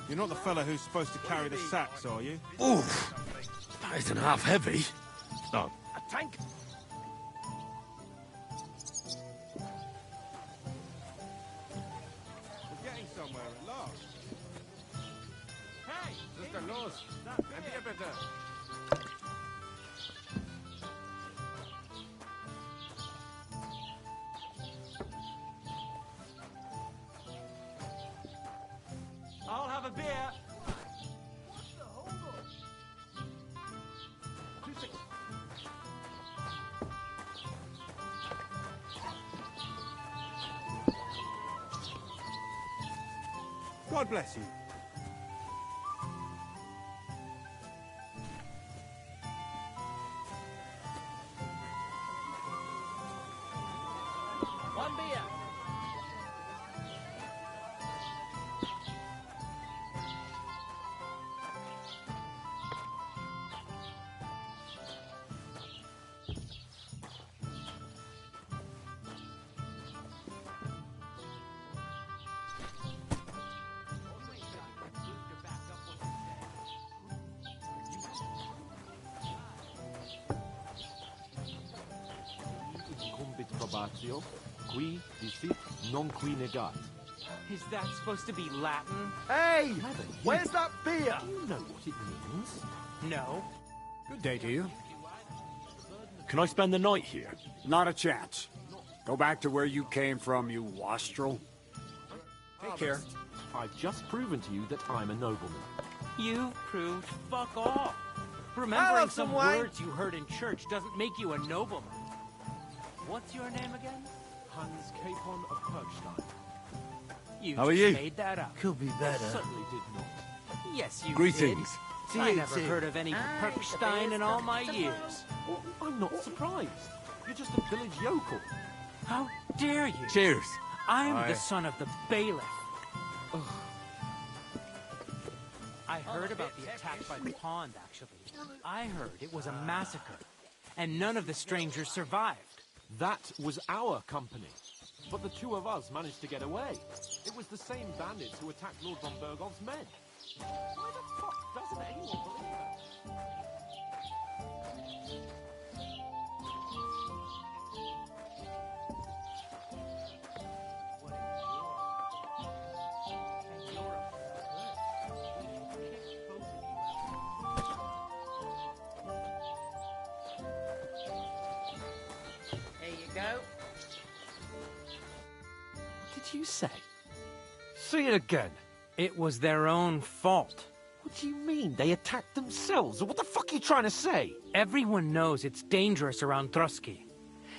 You're not the fella who's supposed to carry the sacks, are you? Oof! That isn't half heavy. Oh. A tank? We're getting somewhere at last. Hey! Sister Los! Envía bitte! I'll have a beer! What the hold on? 2 seconds. God bless you. One beer! Incumbit probatio, qui dicit non qui negat. Is that supposed to be Latin? Hey! Where's that beer? Do you know what it means? No. Good day to you. Can I spend the night here? Not a chance. Go back to where you came from, you wastrel. Take care. I've just proven to you that I'm a nobleman. You've proved fuck off. Remembering some words you heard in church doesn't make you a nobleman. What's your name again? Hans Capon of Perkstein. You How are just you? made that up. Could be better. Certainly did not. Yes, you Greetings. did. I never heard of any Perkstein in all my years. Well, I'm not surprised. You're just a village yokel. How dare you? Cheers. I'm Aye. the son of the bailiff. I heard about the attack by the pond, actually. I heard it was a massacre, and none of the strangers survived. That was our company. But the two of us managed to get away. It was the same bandits who attacked Lord von Bergov's men. Why the fuck doesn't anyone believe that? There you go. What did you say? Say it again. It was their own fault. What do you mean? They attacked themselves? What the fuck are you trying to say? Everyone knows it's dangerous around Trotsky.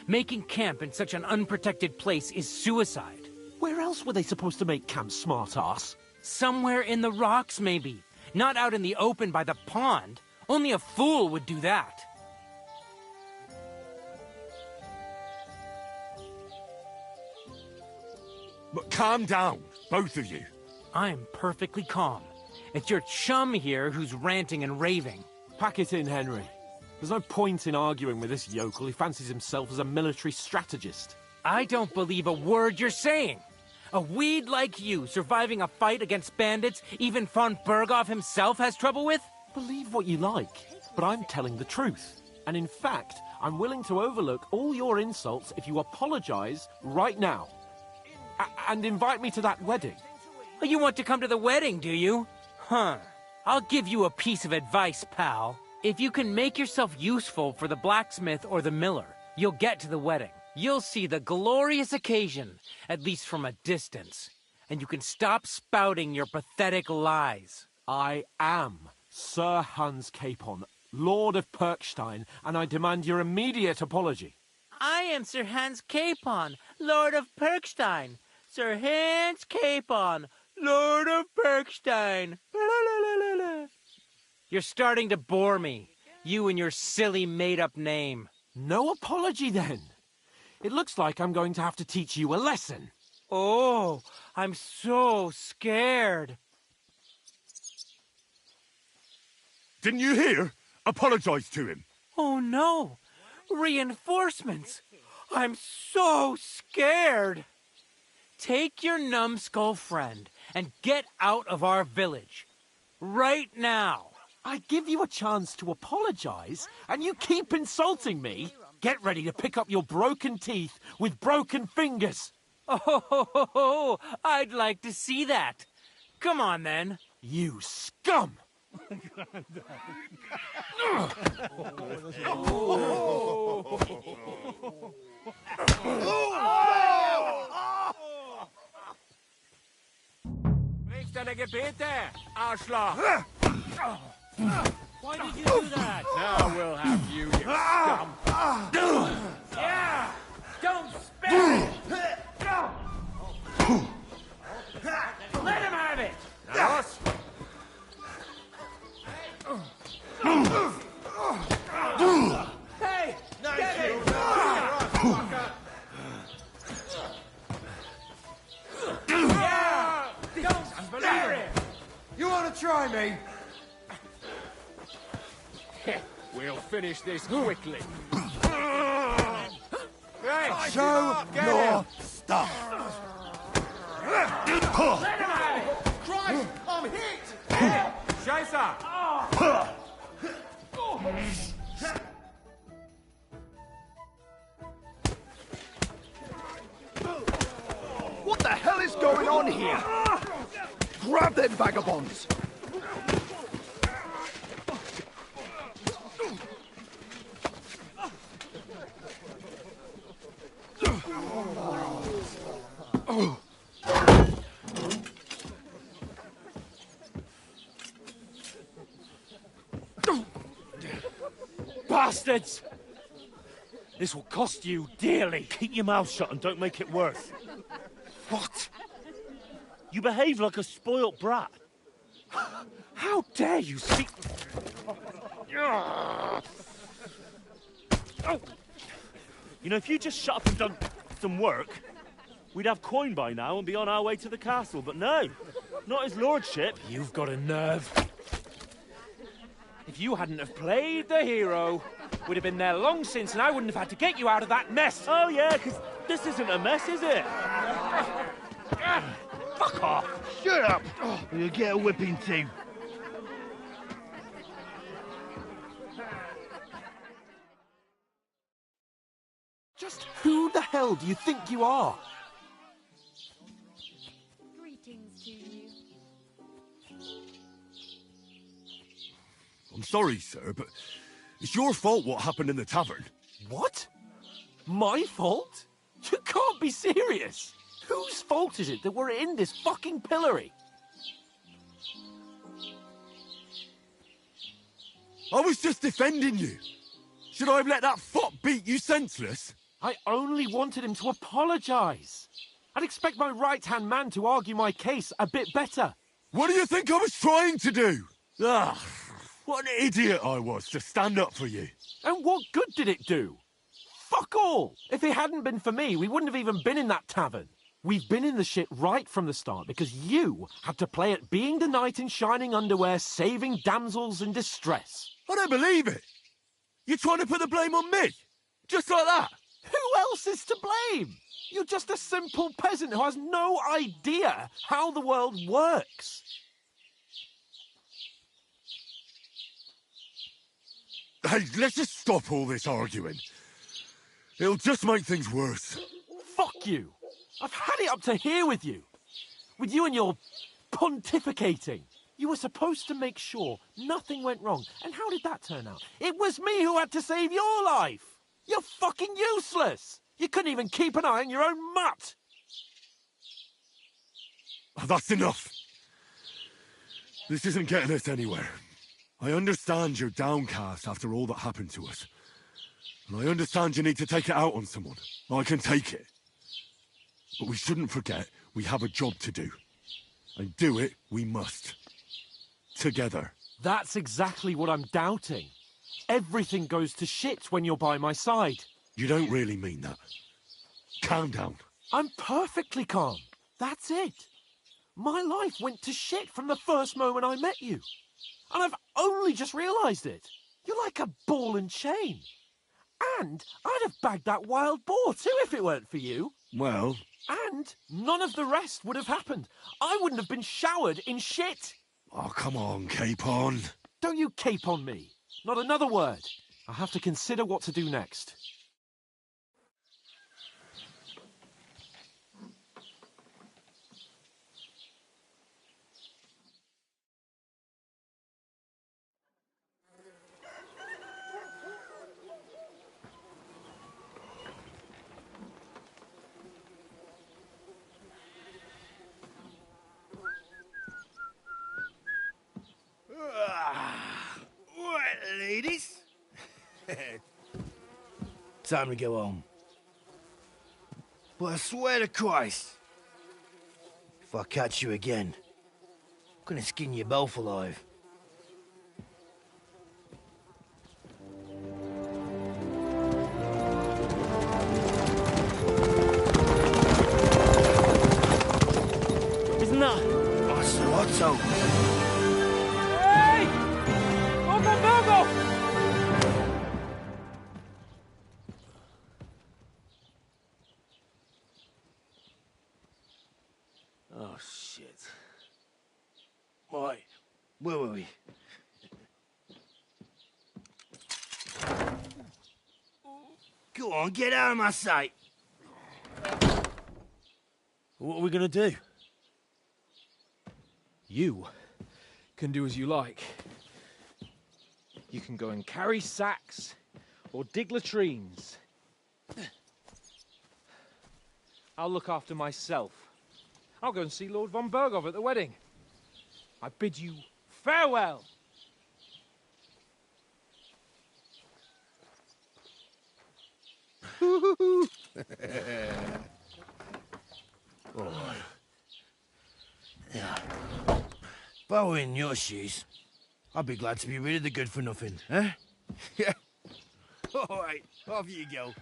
Making camp in such an unprotected place is suicide. Where else were they supposed to make camp, smart-ass? Somewhere in the rocks, maybe. Not out in the open by the pond. Only a fool would do that. But calm down, both of you. I'm perfectly calm. It's your chum here who's ranting and raving. Pack it in, Henry. There's no point in arguing with this yokel. He fancies himself as a military strategist. I don't believe a word you're saying. A weed like you surviving a fight against bandits even von Berghoff himself has trouble with? Believe what you like, but I'm telling the truth. And in fact, I'm willing to overlook all your insults if you apologize right now. And invite me to that wedding. Oh, you want to come to the wedding, do you? Huh. I'll give you a piece of advice, pal. If you can make yourself useful for the blacksmith or the miller, you'll get to the wedding. You'll see the glorious occasion, at least from a distance. And you can stop spouting your pathetic lies. I am Sir Hans Capon, Lord of Perkstein, and I demand your immediate apology. I am Sir Hans Capon, Lord of Perkstein. Sir Hans Capon, Lord of Perkstein. You're starting to bore me. You and your silly made-up name. No apology, then. It looks like I'm going to have to teach you a lesson. Oh, I'm so scared. Didn't you hear? Apologize to him. Oh no! Reinforcements! I'm so scared! Take your numbskull friend and get out of our village. Right now. I give you a chance to apologize, and you keep insulting me? Get ready to pick up your broken teeth with broken fingers. Oh, I'd like to see that. Come on, then. You scum! Brichst deine Gebete, Arschloch! Why did you do that? Now we'll have you, you scum! Yeah! Don't spare it! Let him have it! Los! Hey! Get him! Yeah! Don't spare it! You want to try me? We'll finish this quickly. Hey, Show get your him! stuff. Let him have it! Christ, I'm hit! Scheiße! What the hell is going on here? Grab them vagabonds! Bastards! This will cost you dearly. Keep your mouth shut and don't make it worse. What? You behave like a spoilt brat. How dare you speak... You know, if you just shut up and done some work, we'd have coin by now and be on our way to the castle. But no, not his lordship. You've got a nerve. If you hadn't have played the hero, we'd have been there long since and I wouldn't have had to get you out of that mess. Oh yeah, because this isn't a mess, is it? Fuck off. Shut up! Or you'll get a whipping too. Just who the hell do you think you are? Greetings to you. I'm sorry, sir, but it's your fault what happened in the tavern. What? My fault? You can't be serious. Whose fault is it that we're in this fucking pillory? I was just defending you. Should I have let that fop beat you senseless? I only wanted him to apologize. I'd expect my right-hand man to argue my case a bit better. What do you think I was trying to do? Ah, what an idiot I was to stand up for you. And what good did it do? Fuck all! If it hadn't been for me, we wouldn't have even been in that tavern. We've been in the shit right from the start because you had to play at being the knight in shining underwear, saving damsels in distress. I don't believe it. You're trying to put the blame on me? Just like that? Who else is to blame? You're just a simple peasant who has no idea how the world works. Hey, let's just stop all this arguing. It'll just make things worse. Fuck you. I've had it up to here with you. With you and your pontificating. You were supposed to make sure nothing went wrong. And how did that turn out? It was me who had to save your life. You're fucking useless. You couldn't even keep an eye on your own mutt. Oh, that's enough. This isn't getting us anywhere. I understand you're downcast after all that happened to us. And I understand you need to take it out on someone. I can take it. But we shouldn't forget we have a job to do. And do it we must. Together. That's exactly what I'm doubting. Everything goes to shit when you're by my side. You don't really mean that. Calm down. I'm perfectly calm. That's it. My life went to shit from the first moment I met you. And I've only just realised it. You're like a ball and chain. And I'd have bagged that wild boar too if it weren't for you. Well, And none of the rest would have happened. I wouldn't have been showered in shit. oh, come on, Capon. Don't you cape on me. Not another word. I have to consider what to do next. Right, ladies. Time to go home. But I swear to Christ, if I catch you again, I'm gonna skin you both alive. Isn't that? Ocelotto. Hey! Go! Oh, shit. Right, where were we? Go on, get out of my sight. What are we gonna do? You can do as you like. You can go and carry sacks or dig latrines. I'll look after myself. I'll go and see Lord von Berghoff at the wedding. I bid you farewell. If I were in your shoes, I'd be glad to be rid of the good-for-nothing, eh? Yeah. All right, off you go.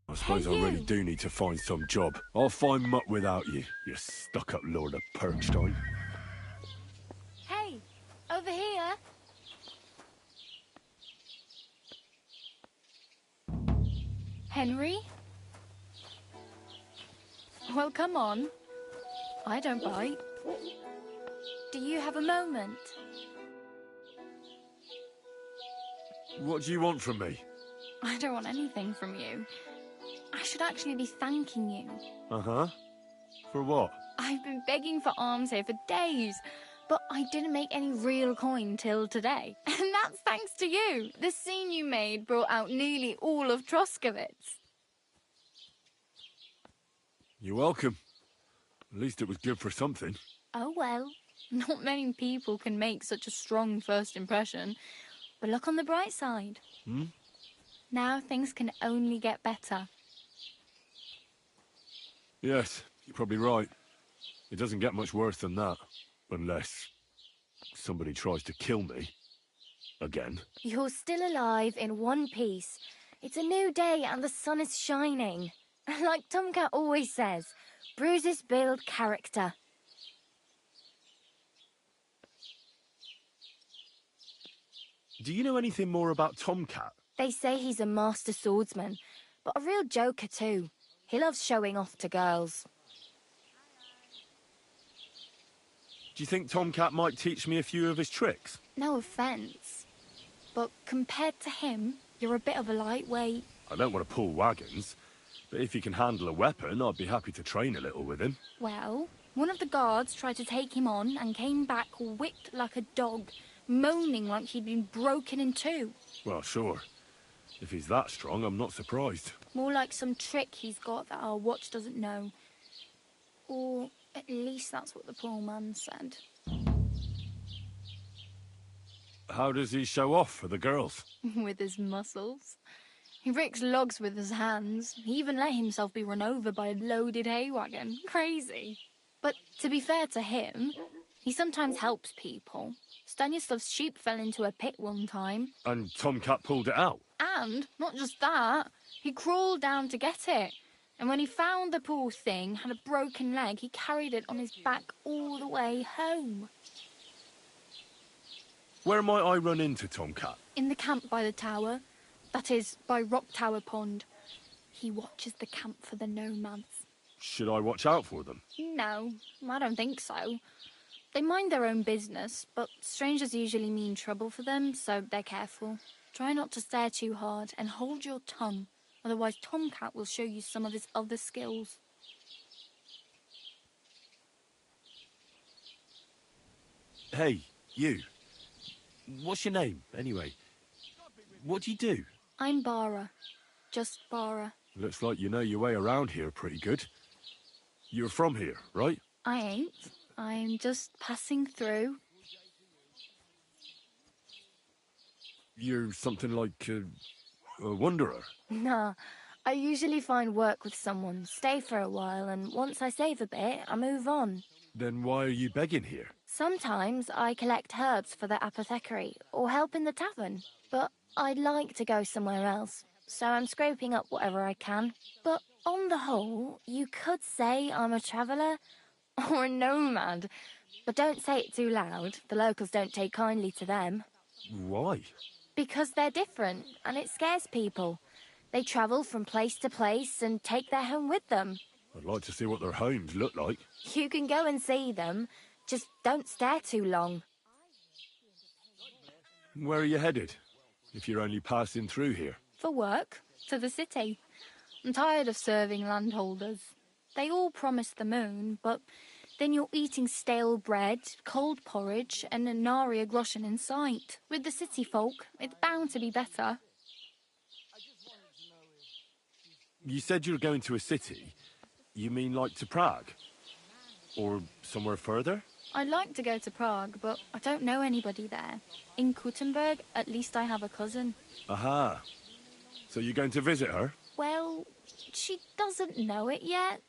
I suppose I really do need to find some job. I'll find mutt without you, you stuck-up Lord of Perkstein. Hey, over here. Henry? Well, come on. I don't bite. Do you have a moment? What do you want from me? I don't want anything from you. I should actually be thanking you. Uh-huh. For what? I've been begging for alms here for days, but I didn't make any real coin till today. And that's thanks to you. The scene you made brought out nearly all of Troskowitz. You're welcome. At least it was good for something. Oh well, not many people can make such a strong first impression. But look on the bright side. Now things can only get better. Yes, you're probably right. It doesn't get much worse than that. Unless somebody tries to kill me. Again. You're still alive in one piece. It's a new day and the sun is shining. Like Tomcat always says, bruises build character. Do you know anything more about Tomcat? They say he's a master swordsman, but a real joker too. He loves showing off to girls. Do you think Tomcat might teach me a few of his tricks? No offence, but compared to him, you're a bit of a lightweight. I don't want to pull wagons, but if he can handle a weapon, I'd be happy to train a little with him. Well, one of the guards tried to take him on and came back whipped like a dog, moaning like he'd been broken in two. Well, sure. If he's that strong, I'm not surprised. More like some trick he's got that our watch doesn't know. Or at least that's what the poor man said. How does he show off for the girls? With his muscles. He ricks logs with his hands. He even let himself be run over by a loaded hay wagon. Crazy. But to be fair to him, he sometimes helps people. Stanislav's sheep fell into a pit one time. And Tomcat pulled it out? And not just that, he crawled down to get it. And when he found the poor thing had a broken leg, he carried it on his back all the way home. Where might I run into Tomcat? In the camp by the tower. That is, by Rock Tower Pond. He watches the camp for the nomads. Should I watch out for them? No, I don't think so. They mind their own business, but strangers usually mean trouble for them, so they're careful. Try not to stare too hard and hold your tongue, otherwise Tomcat will show you some of his other skills. Hey, you. What's your name, anyway? What do you do? I'm Bara. Just Bara. Looks like you know your way around here pretty good. You're from here, right? I ain't. I'm just passing through. You're something like a wanderer? Nah, I usually find work with someone, stay for a while, and once I save a bit, I move on. Then why are you begging here? Sometimes I collect herbs for the apothecary, or help in the tavern, but I'd like to go somewhere else, so I'm scraping up whatever I can. But on the whole, you could say I'm a traveller, or a nomad, but don't say it too loud, the locals don't take kindly to them. Why? Because they're different, and it scares people. They travel from place to place and take their home with them. I'd like to see what their homes look like. You can go and see them, just don't stare too long. Where are you headed, if you're only passing through here? For work, to the city. I'm tired of serving landholders. They all promise the moon, but then you're eating stale bread, cold porridge, and a nary a groschen in sight. With the city folk, it's bound to be better. You said you were going to a city. You mean like to Prague? Or somewhere further? I'd like to go to Prague, but I don't know anybody there. In Kuttenberg, at least I have a cousin. Aha. So you're going to visit her? Well, she doesn't know it yet.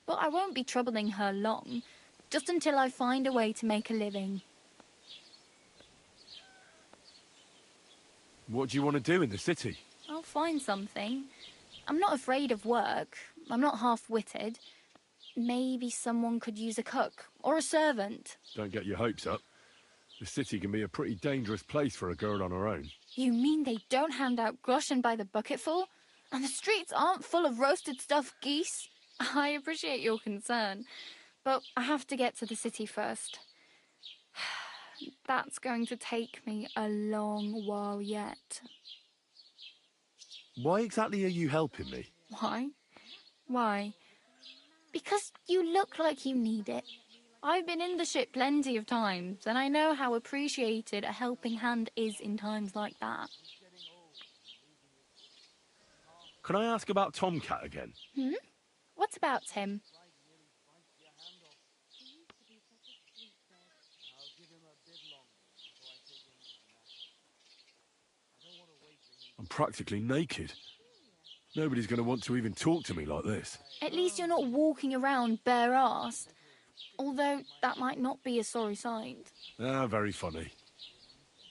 But I won't be troubling her long, just until I find a way to make a living. What do you want to do in the city? I'll find something. I'm not afraid of work. I'm not half-witted. Maybe someone could use a cook or a servant. Don't get your hopes up. The city can be a pretty dangerous place for a girl on her own. You mean they don't hand out groschen by the bucketful? And the streets aren't full of roasted stuffed geese? I appreciate your concern, but I have to get to the city first. That's going to take me a long while yet. Why exactly are you helping me? Why? Why? Because you look like you need it. I've been in the ship plenty of times, and I know how appreciated a helping hand is in times like that. Can I ask about Tomcat again? What about him? I'm practically naked. Nobody's going to want to even talk to me like this. At least you're not walking around bare-assed. Although that might not be a sorry sight. Ah, very funny.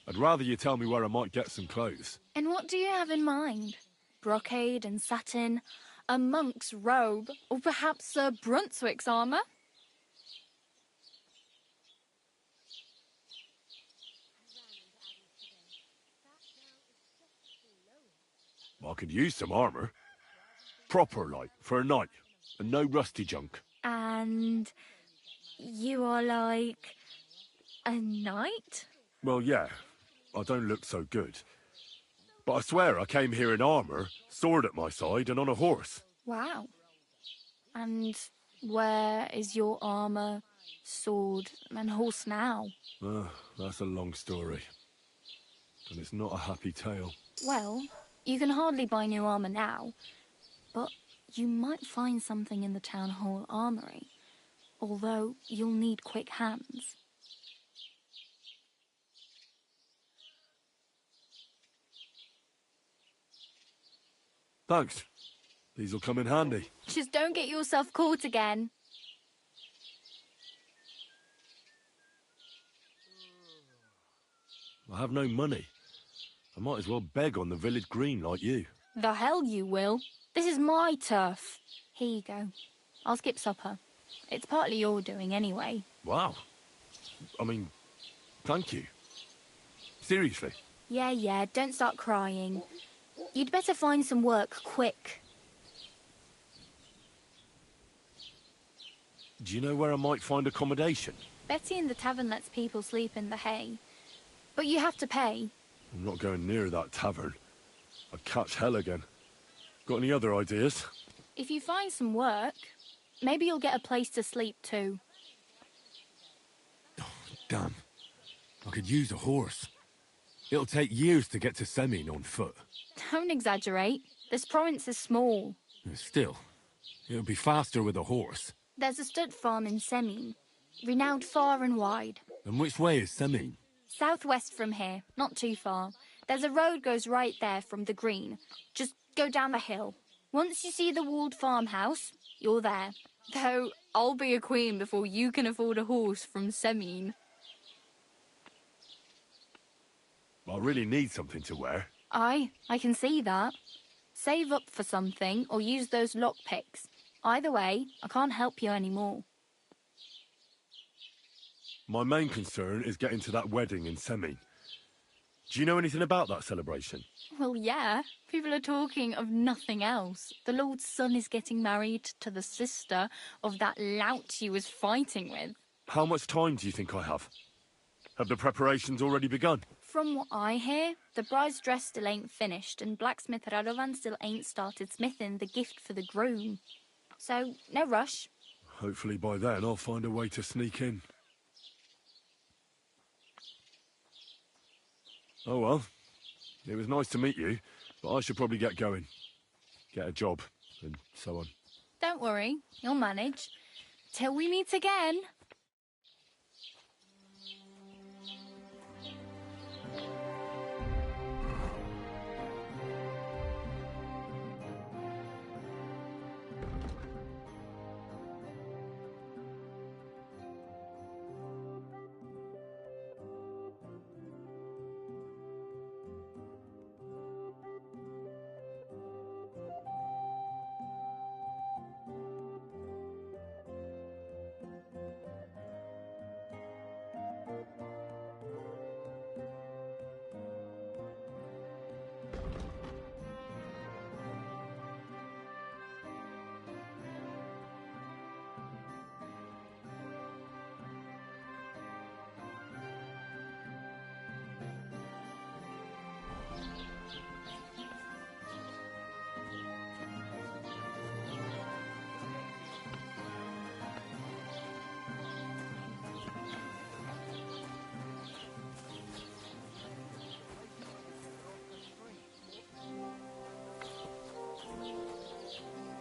I'd rather you tell me where I might get some clothes. And what do you have in mind? Brocade and satin, a monk's robe, or perhaps Sir Brunswick's armour? I could use some armour. Proper, like, for a night. And no rusty junk. And you are like a knight? Well, yeah. I don't look so good. But I swear I came here in armour, sword at my side, and on a horse. Wow. And where is your armour, sword, and horse now? That's a long story. And it's not a happy tale. Well, you can hardly buy new armour now, but you might find something in the town hall armoury, although you'll need quick hands. Thanks. These'll come in handy. Just don't get yourself caught again. I have no money. I might as well beg on the village green like you. The hell you will. This is my turf. Here you go. I'll skip supper. It's partly your doing anyway. Wow. I mean, thank you. Seriously. Yeah, don't start crying. You'd better find some work quick. Do you know where I might find accommodation? Betty in the tavern lets people sleep in the hay. But you have to pay. I'm not going near that tavern. I'd catch hell again. Got any other ideas? If you find some work, maybe you'll get a place to sleep too. Oh, damn. I could use a horse. It'll take years to get to Semin on foot. Don't exaggerate. This province is small. Still, it'll be faster with a horse. There's a stud farm in Semin, renowned far and wide. And which way is Semin? Southwest from here, not too far. There's a road goes right there from the green. Just go down the hill. Once you see the walled farmhouse, you're there. Though, I'll be a queen before you can afford a horse from Semin. I really need something to wear. I can see that. Save up for something or use those lockpicks. Either way, I can't help you anymore. My main concern is getting to that wedding in Semin. Do you know anything about that celebration? Well, yeah. People are talking of nothing else. The Lord's son is getting married to the sister of that lout he was fighting with. How much time do you think I have? Have the preparations already begun? From what I hear, the bride's dress still ain't finished, and blacksmith Radovan still ain't started smithing the gift for the groom. So, no rush. Hopefully by then I'll find a way to sneak in. Oh well, it was nice to meet you, but I should probably get going. Get a job, and so on. Don't worry, you'll manage. Till we meet again.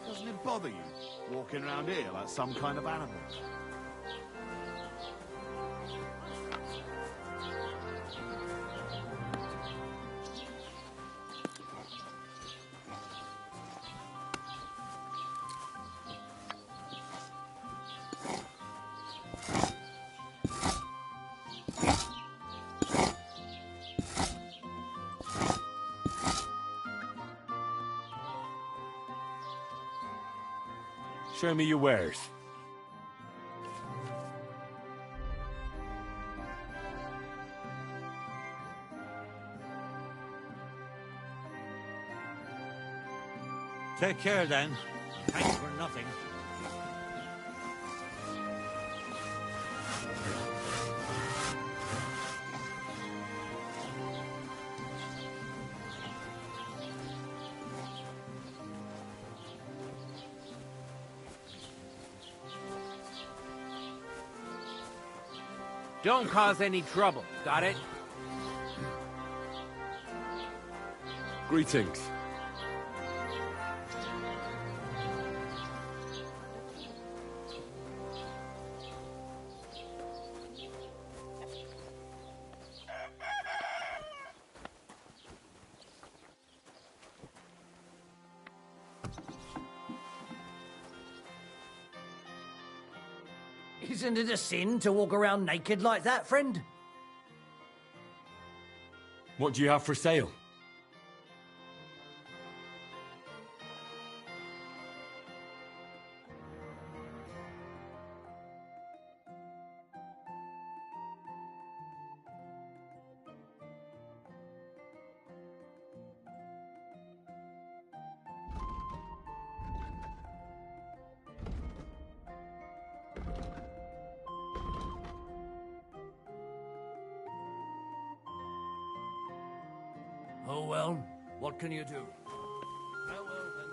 Doesn't it bother you, walking around here like some kind of animal? Show me your wares. Take care then. Thanks for nothing. Don't cause any trouble, got it? Greetings. Isn't it a sin to walk around naked like that, friend? What do you have for sale? Oh well, what can you do? Farewell then.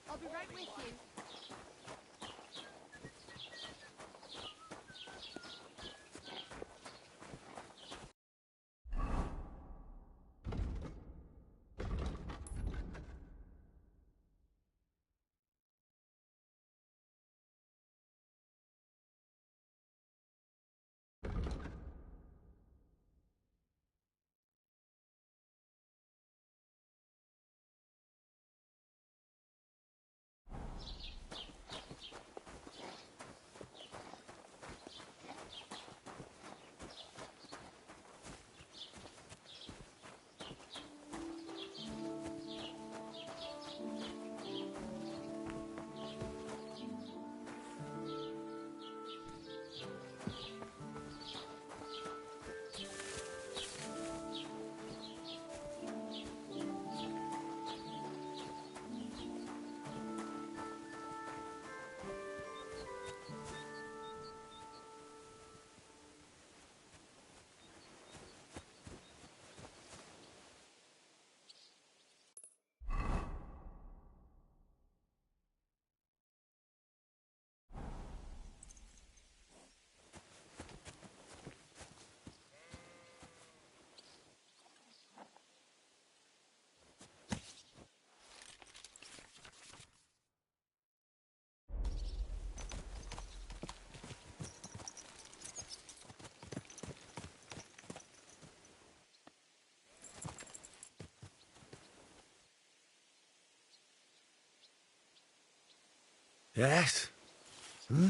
I'll be right with you. Yes? Hmm?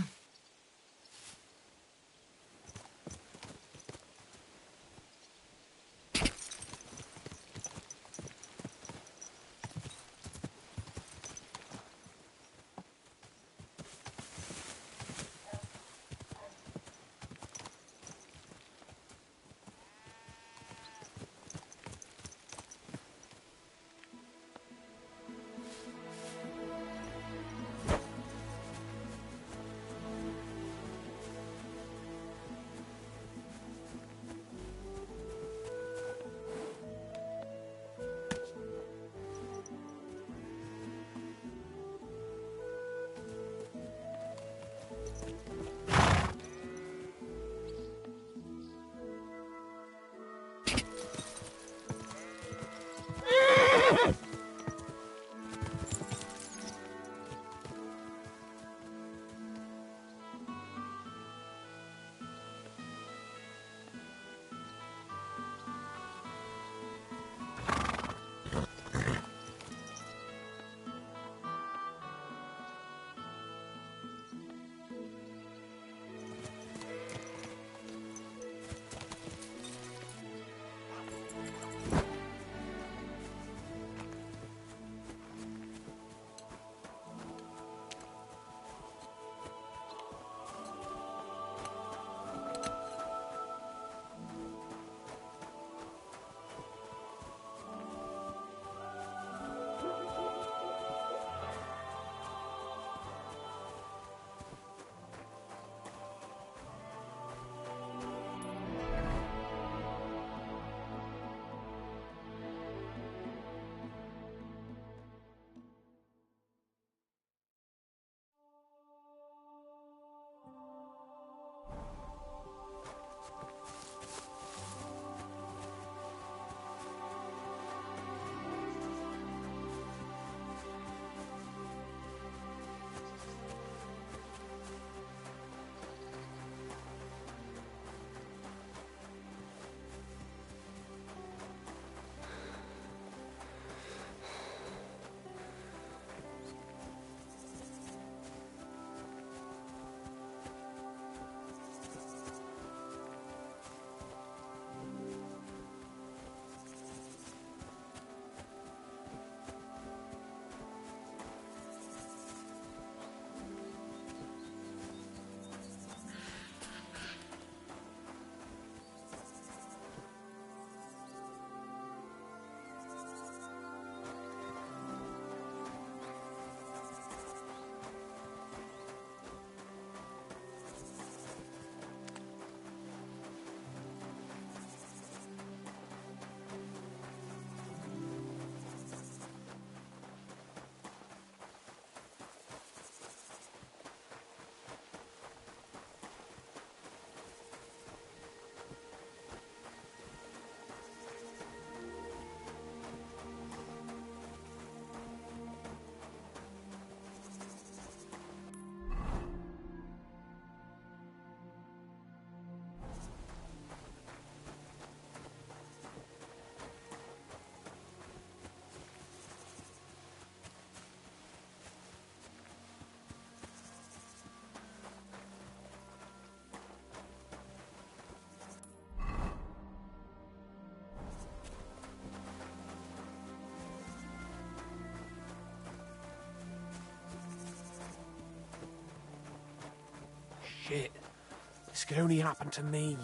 Shit. This could only happen to me.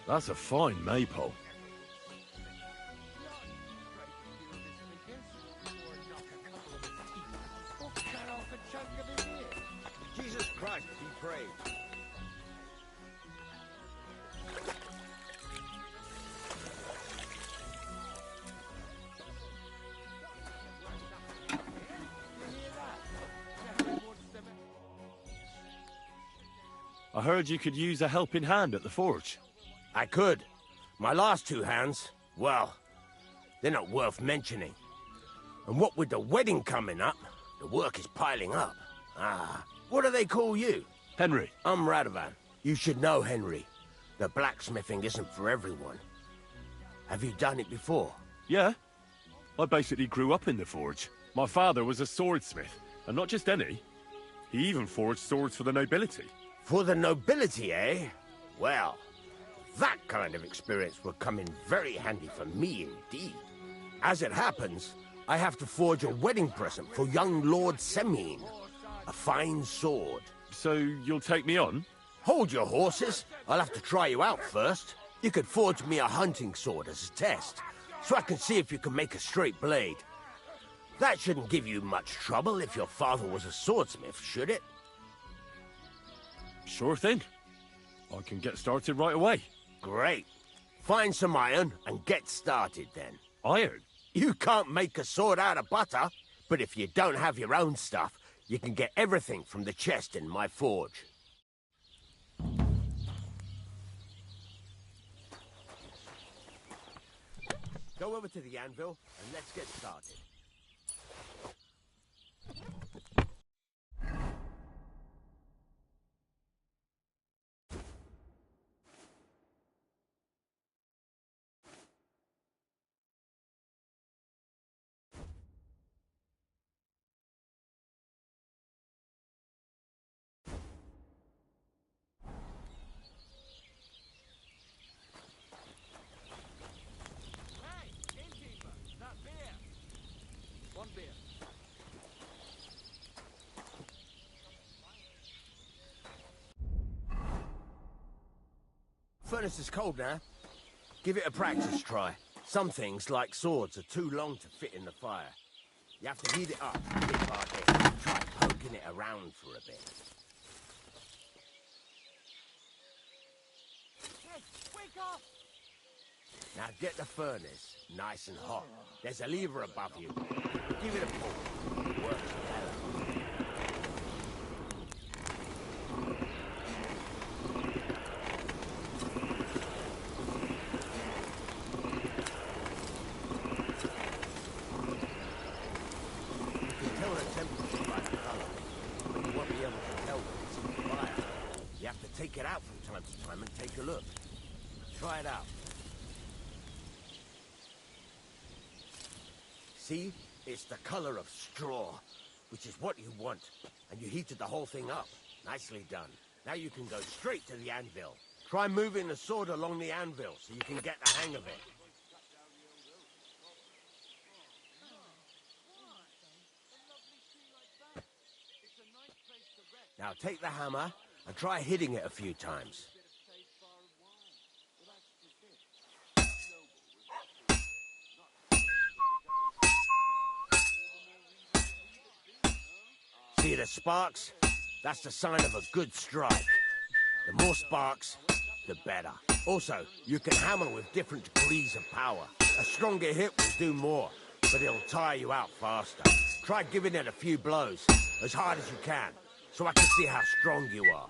That's a fine maypole. Jesus Christ, be praised. I heard you could use a helping hand at the forge. I could. My last two hands, well, they're not worth mentioning. And what with the wedding coming up, the work is piling up. Ah, what do they call you? Henry. I'm Radovan. You should know, Henry. The blacksmithing isn't for everyone. Have you done it before? Yeah. I basically grew up in the forge. My father was a swordsmith, and not just any. He even forged swords for the nobility. For the nobility, eh? Well, that kind of experience will come in very handy for me indeed. As it happens, I have to forge a wedding present for young Lord Semine. A fine sword. So you'll take me on? Hold your horses. I'll have to try you out first. You could forge me a hunting sword as a test, so I can see if you can make a straight blade. That shouldn't give you much trouble if your father was a swordsmith, should it? Sure thing. I can get started right away. Great. Find some iron and get started then. Iron? You can't make a sword out of butter, but if you don't have your own stuff, you can get everything from the chest in my forge. Go over to the anvil and let's get started. Furnace is cold now. Give it a practice try. Some things, like swords, are too long to fit in the fire. You have to heat it up, bit by bit. Try poking it around for a bit. Hey, wake up! Now get the furnace nice and hot. There's a lever above you. Give it a pull. It works well. Take it out from time to time and take a look. Try it out. See? It's the color of straw, which is what you want. And you heated the whole thing up. Nicely done. Now you can go straight to the anvil. Try moving the sword along the anvil so you can get the hang of it. Now take the hammer and try hitting it a few times. See the sparks? That's the sign of a good strike. The more sparks, the better. Also, you can hammer with different degrees of power. A stronger hit will do more, but it'll tire you out faster. Try giving it a few blows, as hard as you can, so I can see how strong you are.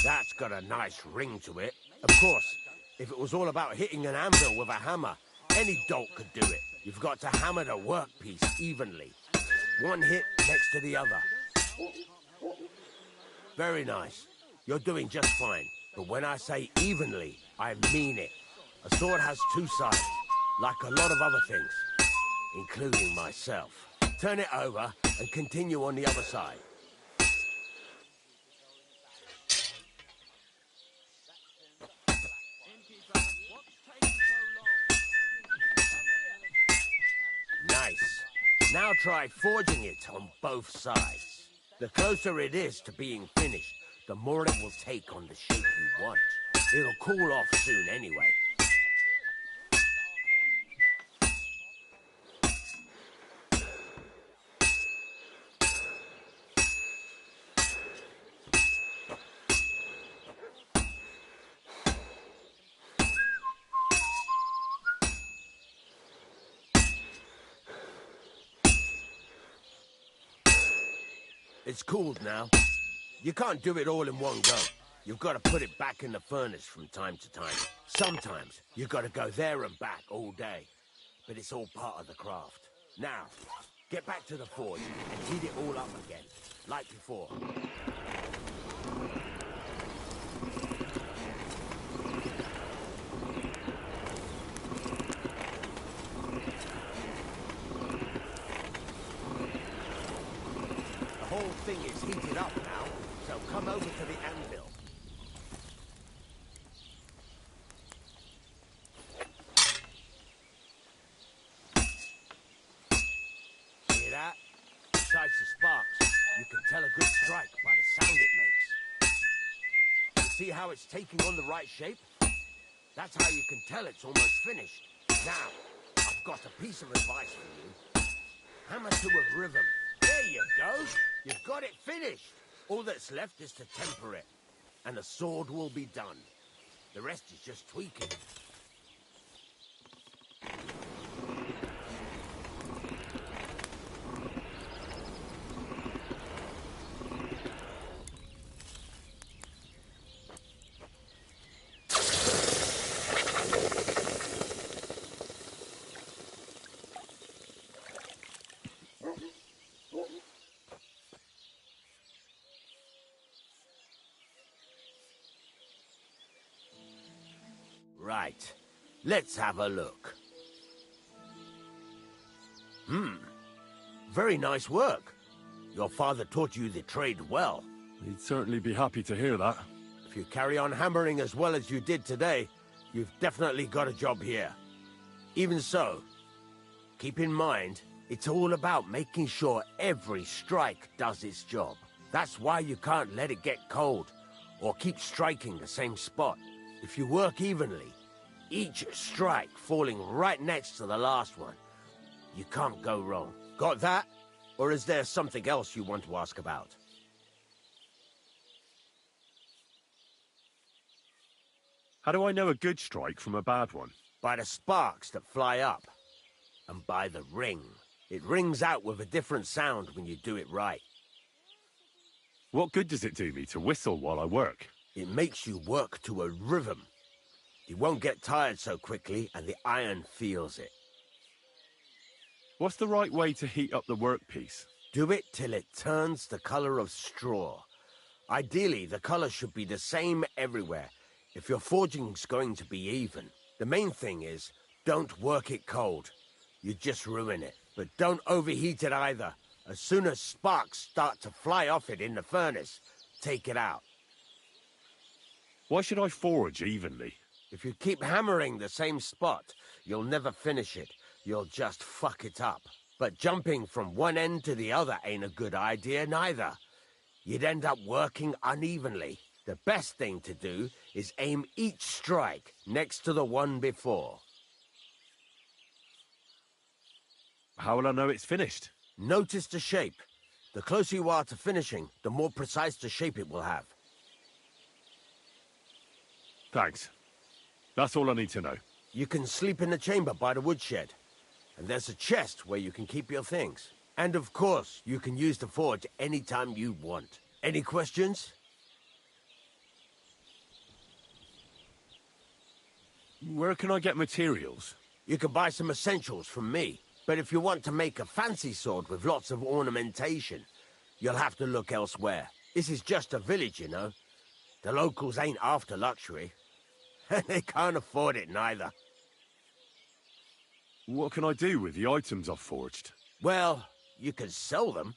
That's got a nice ring to it. Of course, if it was all about hitting an anvil with a hammer, any dolt could do it. You've got to hammer the workpiece evenly. One hit next to the other. Very nice. You're doing just fine. But when I say evenly, I mean it. A sword has two sides, like a lot of other things, including myself. Turn it over and continue on the other side. Nice. Now try forging it on both sides. The closer it is to being finished, the more it will take on the shape you want. It'll cool off soon anyway. It's cooled now. You can't do it all in one go. You've got to put it back in the furnace from time to time. Sometimes you've got to go there and back all day. But it's all part of the craft. Now, get back to the forge and heat it all up again, like before. The whole thing is heated up now, so come over to the anvil. Hear that? Besides the sparks, you can tell a good strike by the sound it makes. You see how it's taking on the right shape? That's how you can tell it's almost finished. Now, I've got a piece of advice for you. Hammer to a rhythm. There you go. You've got it finished. All that's left is to temper it. and a sword will be done. The rest is just tweaking. Right. Let's have a look. Very nice work. Your father taught you the trade well. He'd certainly be happy to hear that. If you carry on hammering as well as you did today, you've definitely got a job here. Even so, keep in mind, it's all about making sure every strike does its job. That's why you can't let it get cold, or keep striking the same spot. If you work evenly, each strike falling right next to the last one, you can't go wrong. Got that? Or is there something else you want to ask about? How do I know a good strike from a bad one? By the sparks that fly up. And by the ring. It rings out with a different sound when you do it right. What good does it do me to whistle while I work? It makes you work to a rhythm. You won't get tired so quickly, and the iron feels it. What's the right way to heat up the workpiece? Do it till it turns the color of straw. Ideally, the color should be the same everywhere, if your forging's going to be even. The main thing is, don't work it cold. You just ruin it. But don't overheat it either. As soon as sparks start to fly off it in the furnace, take it out. Why should I forge evenly? If you keep hammering the same spot, you'll never finish it. You'll just fuck it up. But jumping from one end to the other ain't a good idea neither. You'd end up working unevenly. The best thing to do is aim each strike next to the one before. How will I know it's finished? Notice the shape. The closer you are to finishing, the more precise the shape it will have. Thanks. That's all I need to know. You can sleep in the chamber by the woodshed. And there's a chest where you can keep your things. And of course, you can use the forge anytime you want. Any questions? Where can I get materials? You can buy some essentials from me. But if you want to make a fancy sword with lots of ornamentation, you'll have to look elsewhere. This is just a village, you know. The locals ain't after luxury. And they can't afford it neither. What can I do with the items I've forged? Well, you can sell them.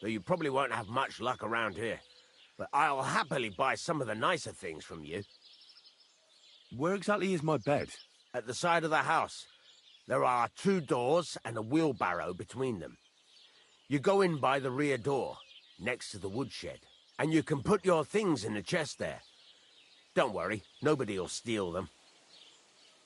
Though you probably won't have much luck around here. But I'll happily buy some of the nicer things from you. Where exactly is my bed? At the side of the house. There are 2 doors and a wheelbarrow between them. You go in by the rear door, next to the woodshed. And you can put your things in the chest there. Don't worry, nobody'll steal them.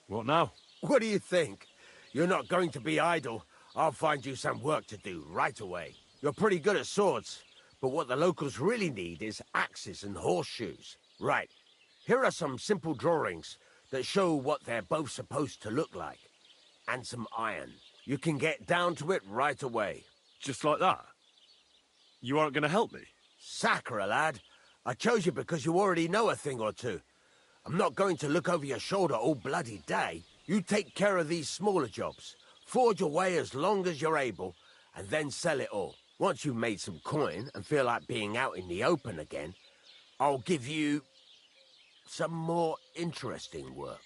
What now? What do you think? You're not going to be idle. I'll find you some work to do right away. You're pretty good at swords, but what the locals really need is axes and horseshoes. Right, here are some simple drawings that show what they're both supposed to look like. And some iron. You can get down to it right away. Just like that? You aren't going to help me? Sacre, lad. I chose you because you already know a thing or two. I'm not going to look over your shoulder all bloody day. You take care of these smaller jobs. Forge away as long as you're able, and then sell it all. Once you've made some coin and feel like being out in the open again, I'll give you some more interesting work.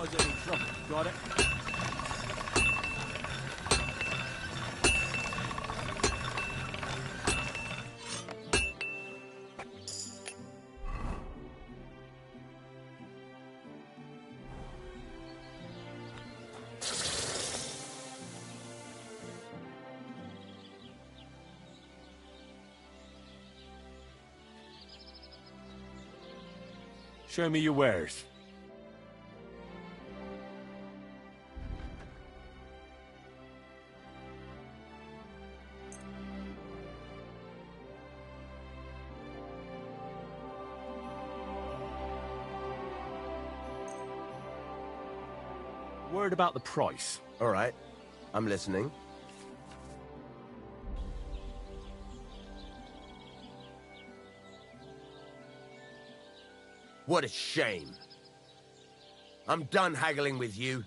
cause any trouble. Got it? Show me your wares. Word about the price. All right, I'm listening. What a shame. I'm done haggling with you.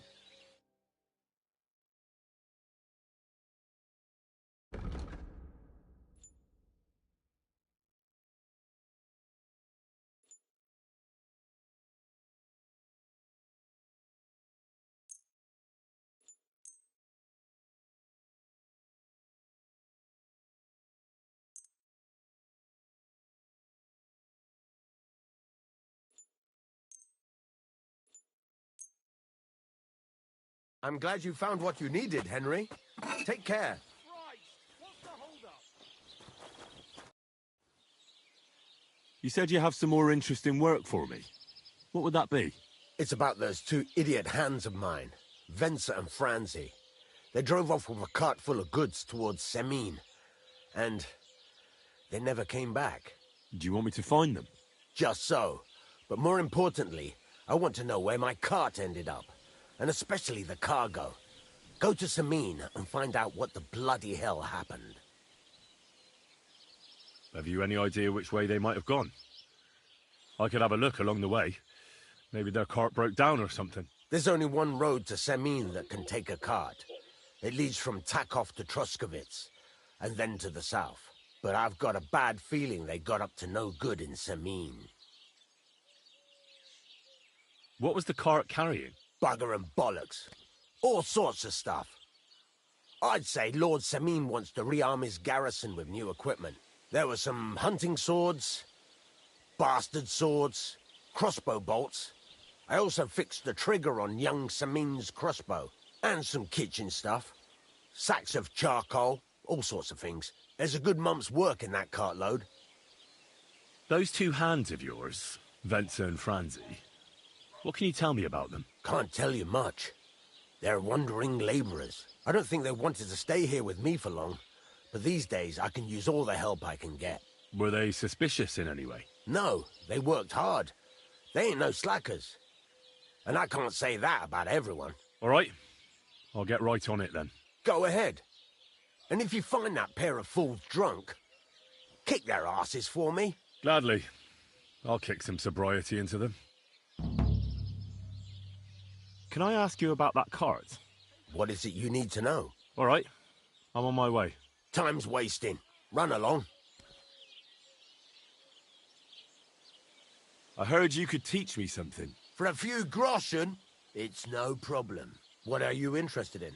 I'm glad you found what you needed, Henry. Take care. You said you have some more interesting work for me. What would that be? It's about those two idiot hands of mine, Venser and Franzi. They drove off with a cart full of goods towards Semine, and they never came back. Do you want me to find them? Just so. But more importantly, I want to know where my cart ended up, and especially the cargo. Go to Semine and find out what the bloody hell happened. Have you any idea which way they might have gone? I could have a look along the way. Maybe their cart broke down or something. There's only one road to Semine that can take a cart. It leads from Takov to Troskovitz, and then to the south. But I've got a bad feeling they got up to no good in Semine. What was the cart carrying? Bugger and bollocks. All sorts of stuff. I'd say Lord Semine wants to rearm his garrison with new equipment. There were some hunting swords, bastard swords, crossbow bolts. I also fixed the trigger on young Semine's crossbow, and some kitchen stuff. Sacks of charcoal, all sorts of things. There's a good month's work in that cartload. Those two hands of yours, Venser and Franzi, what can you tell me about them? Can't tell you much. They're wandering laborers. I don't think they wanted to stay here with me for long, but these days I can use all the help I can get. Were they suspicious in any way? No, they worked hard. They ain't no slackers. And I can't say that about everyone. All right. I'll get right on it then. Go ahead. And if you find that pair of fools drunk, kick their asses for me. Gladly. I'll kick some sobriety into them. Can I ask you about that cart? What is it you need to know? All right. I'm on my way. Time's wasting. Run along. I heard you could teach me something. For a few groschen, it's no problem. What are you interested in?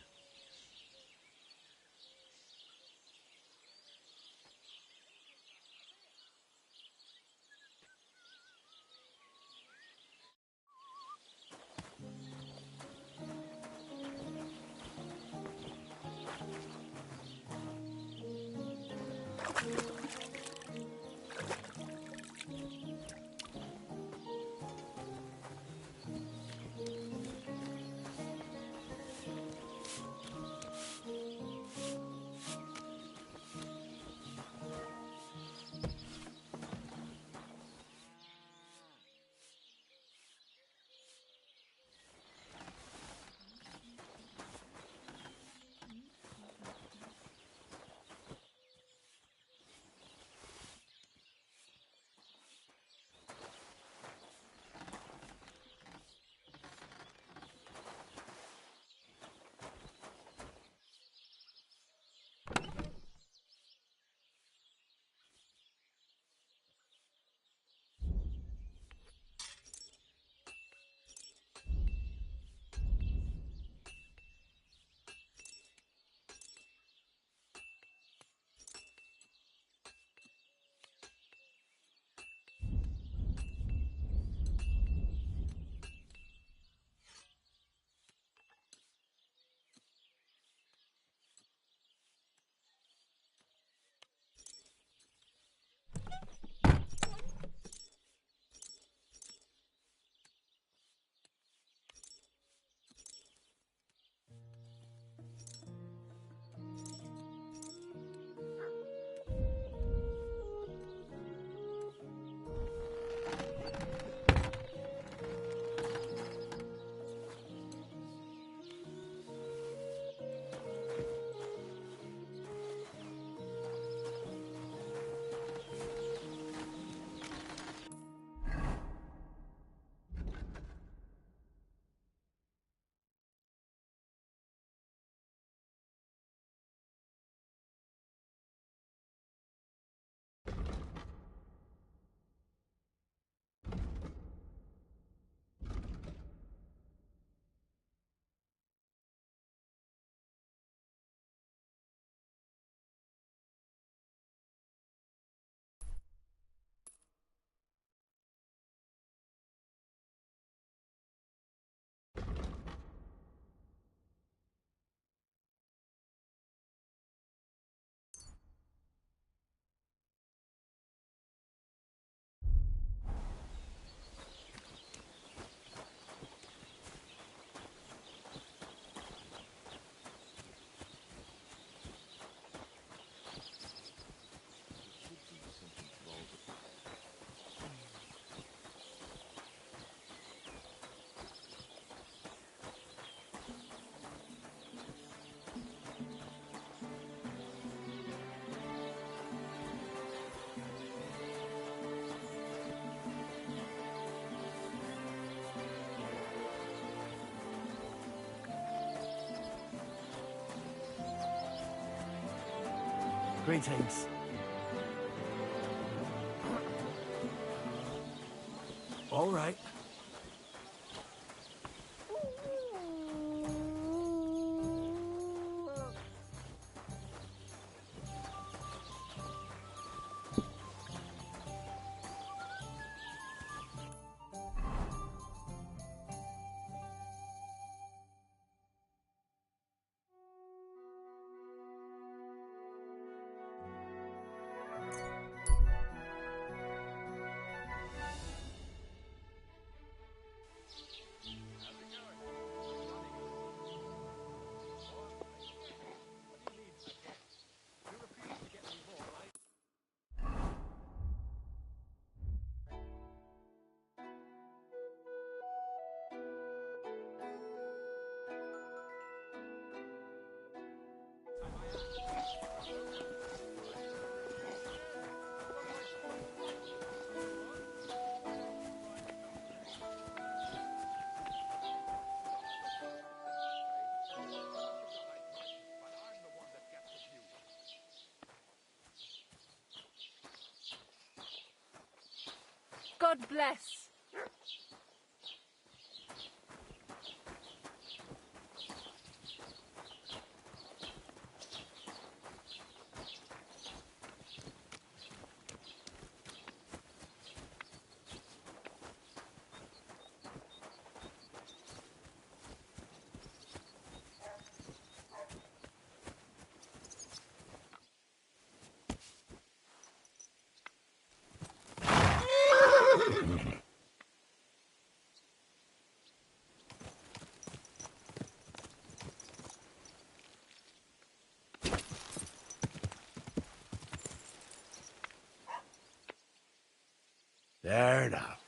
Greetings. All right. God bless. There now.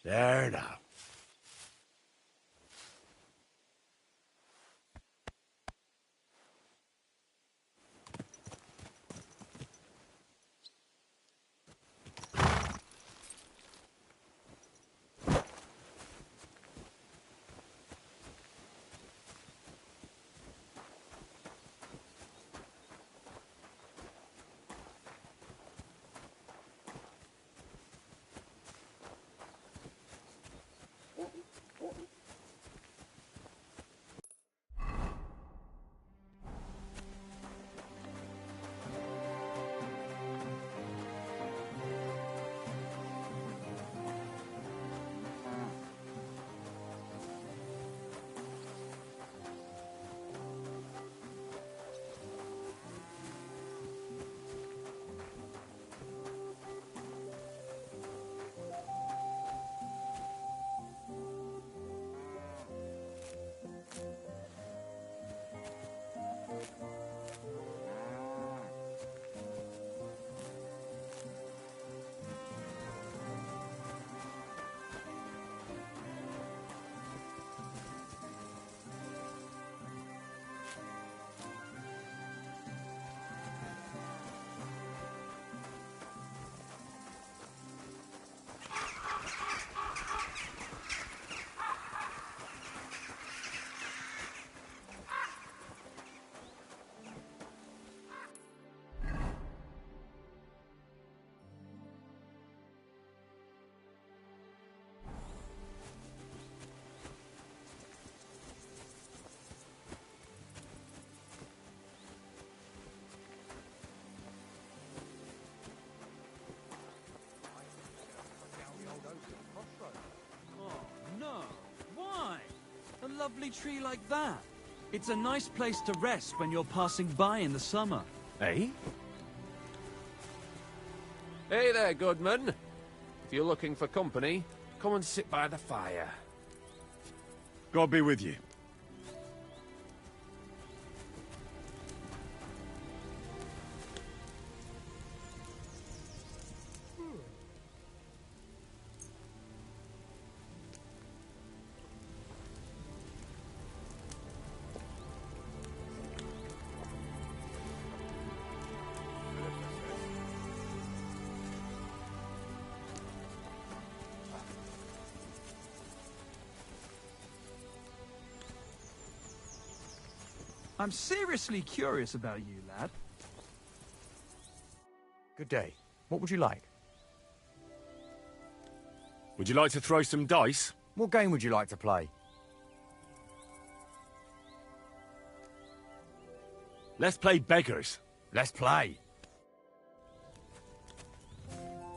There now. lovely tree like that? It's a nice place to rest when you're passing by in the summer. Eh? Hey there, Goodman. If you're looking for company, come and sit by the fire. God be with you. I'm seriously curious about you, lad. Good day. What would you like? Would you like to throw some dice? What game would you like to play? Let's play beggars. Let's play.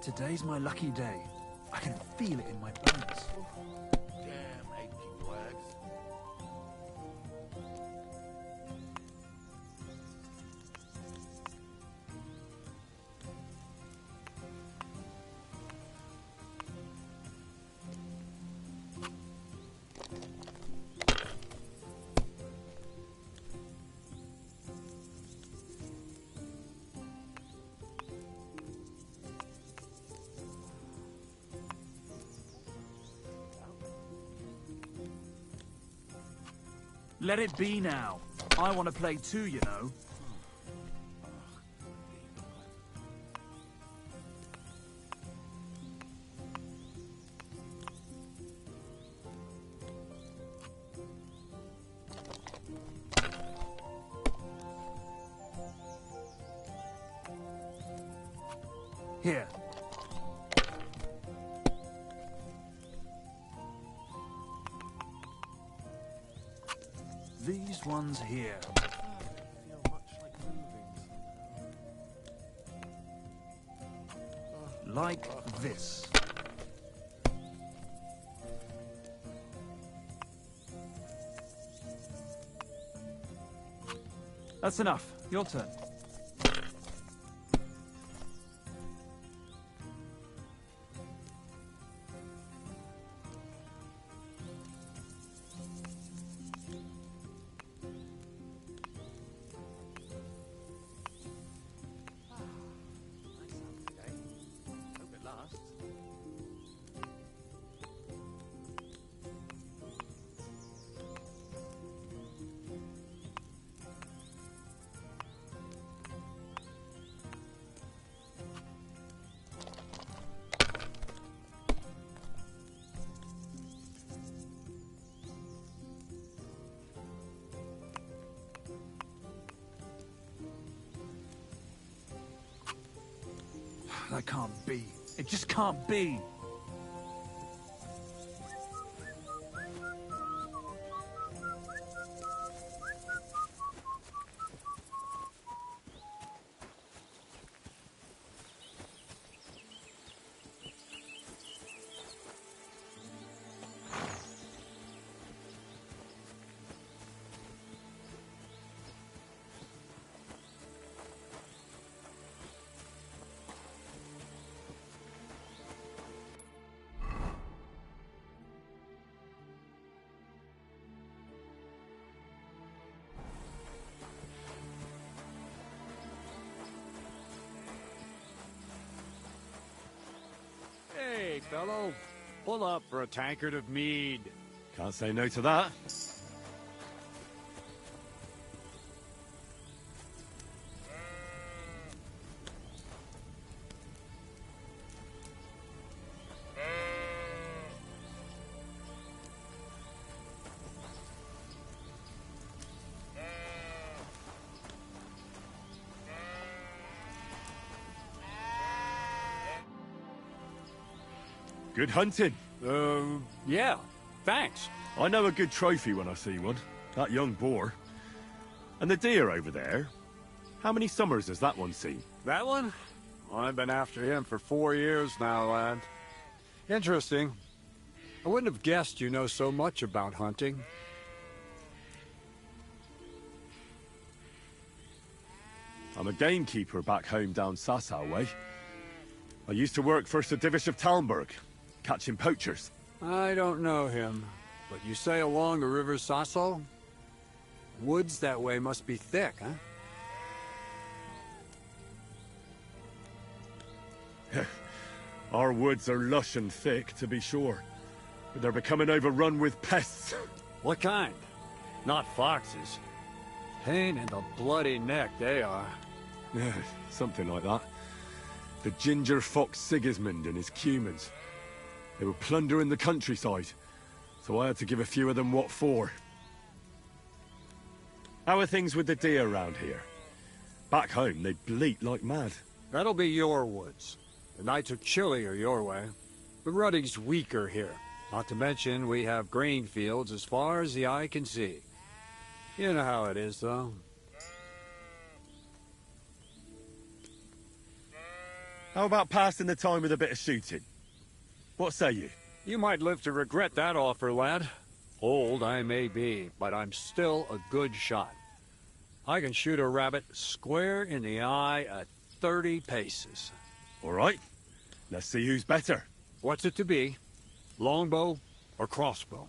Today's my lucky day. I can feel it in my bones. Damn aching words. Let it be now. I want to play too, you know. Here. These ones here. Like this. That's enough. Your turn. That can't be. It just can't be. Hey, fellow. Pull up for a tankard of mead. Can't say no to that. Good hunting. Yeah, thanks. I know a good trophy when I see one. That young boar. And the deer over there. How many summers has that one seen? That one? I've been after him for 4 years now, lad. Interesting. I wouldn't have guessed you know so much about hunting. I'm a gamekeeper back home down Sasau way. I used to work for Sir Divish of Talmberg, catching poachers. I don't know him, but you say along the river Sasso? Woods that way must be thick, huh? Our woods are lush and thick, to be sure, but they're becoming overrun with pests. What kind? Not foxes. Pain in the bloody neck, they are. Yeah, something like that. The ginger fox Sigismund and his cumans. They were plundering the countryside, so I had to give a few of them what for. How are things with the deer around here? Back home, they bleat like mad. That'll be your woods. The nights are chillier your way. The rutting's weaker here. Not to mention, we have grain fields as far as the eye can see. You know how it is, though. How about passing the time with a bit of shooting? What say you? You might live to regret that offer, lad. Old I may be, but I'm still a good shot. I can shoot a rabbit square in the eye at 30 paces. All right. Let's see who's better. What's it to be? Longbow or crossbow?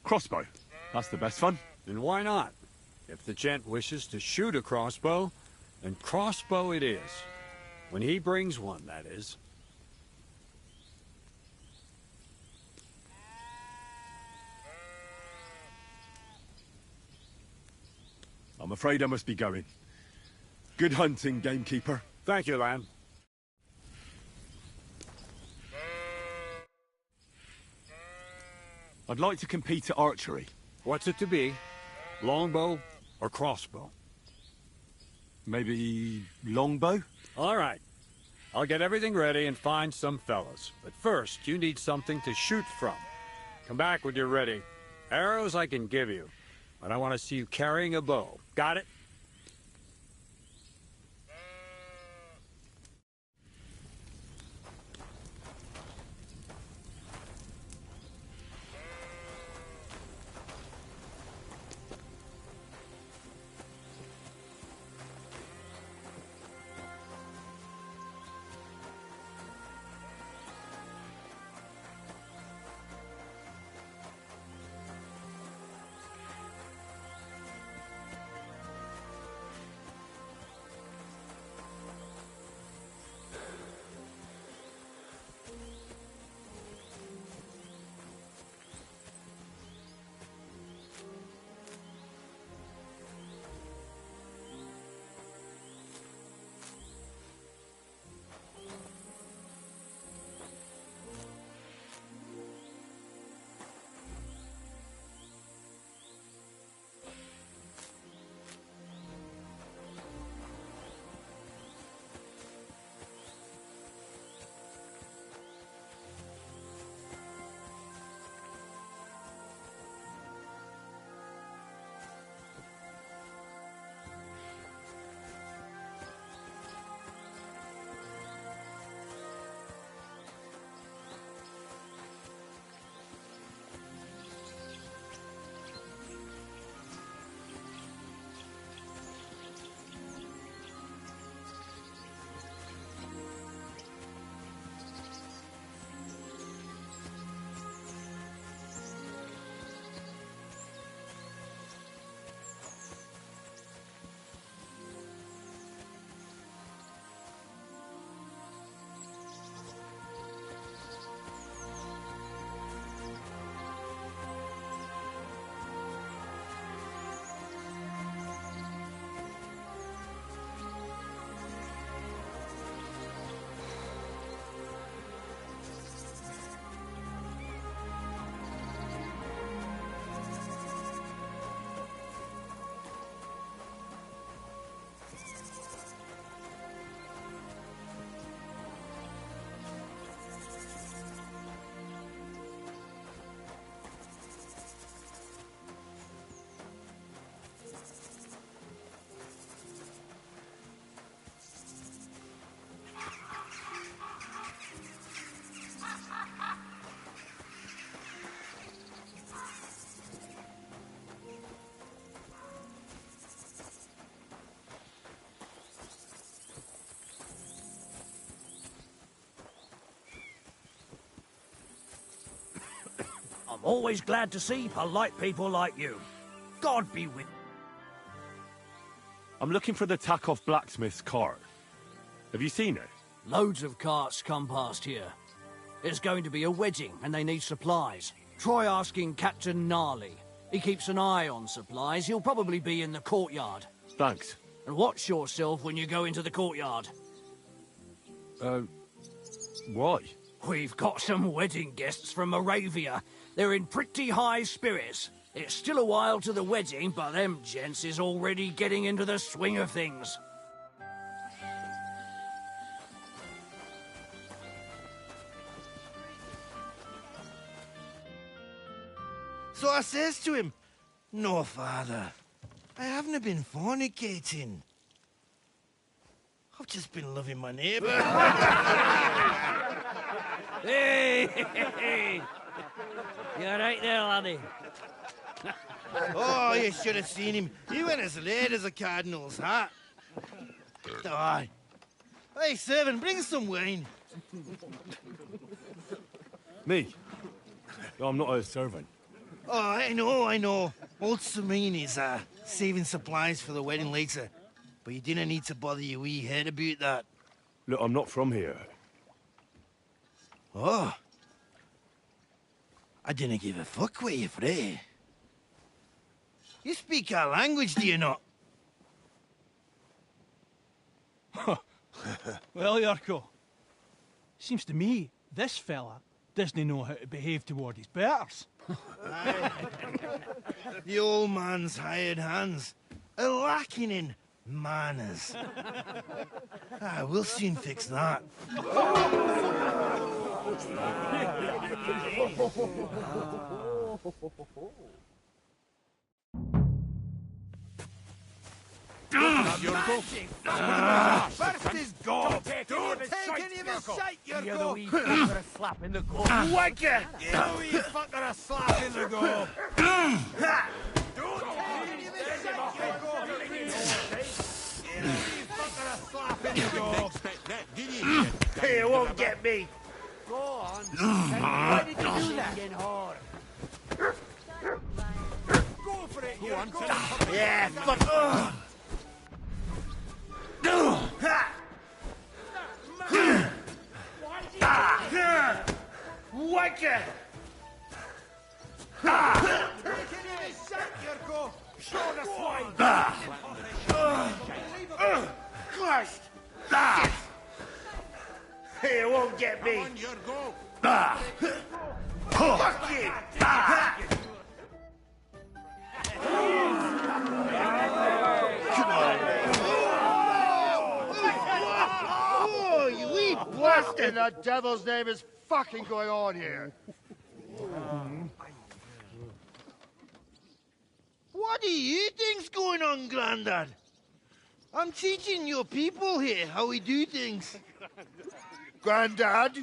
Crossbow. That's the best fun. Then why not? If the gent wishes to shoot a crossbow, then crossbow it is. When he brings one, that is. I'm afraid I must be going. Good hunting, gamekeeper. Thank you, lad. I'd like to compete at archery. What's it to be? Longbow or crossbow? Maybe longbow? All right. I'll get everything ready and find some fellas. But first, you need something to shoot from. Come back when you're ready. Arrows I can give you, but I want to see you carrying a bow. Got it? I'm always glad to see polite people like you. God be with you. I'm looking for the Takeoff blacksmith's cart. Have you seen it? Loads of carts come past here. There's going to be a wedding, and they need supplies. Try asking Captain Gnarly. He keeps an eye on supplies. He'll probably be in the courtyard. Thanks. And watch yourself when you go into the courtyard. Why? We've got some wedding guests from Moravia. They're in pretty high spirits. It's still a while to the wedding, but them gents is already getting into the swing of things. So I says to him, "No, father, I haven't been fornicating. I've just been loving my neighbour." Hey! You alright there, laddie? Oh, you should have seen him. He went as red as a cardinal's hat. Aye. Hey, servant, bring some wine. Me? I'm not a servant. Oh, I know. Old Samine is saving supplies for the wedding later. But you didn't need to bother your wee head about that. Look, I'm not from here. Oh. I didn't give a fuck what you fray. You speak our language, do you not? Well, Yurko, seems to me this fella doesn't know how to behave toward his betters. The old man's hired hands are lacking in manners. We'll soon fix that. First is God! Don't take any of his sight, Yurko! You're the wee fucker a slap in the goal. Wanker! You wee fucker a slap in the goal! Don't take any of his sight, Yurko! You wee fucker a slap in the goal! You won't get me! Go on. Why did you do that? Go for it, Yurko! Yeah, fuck! Wanker! Christ! You won't get me! Fuck you! Come on! Oh, you wee What in the devil's name is fucking going on here? What do you think's going on, Grandad? I'm teaching your people here how we do things. Grandad?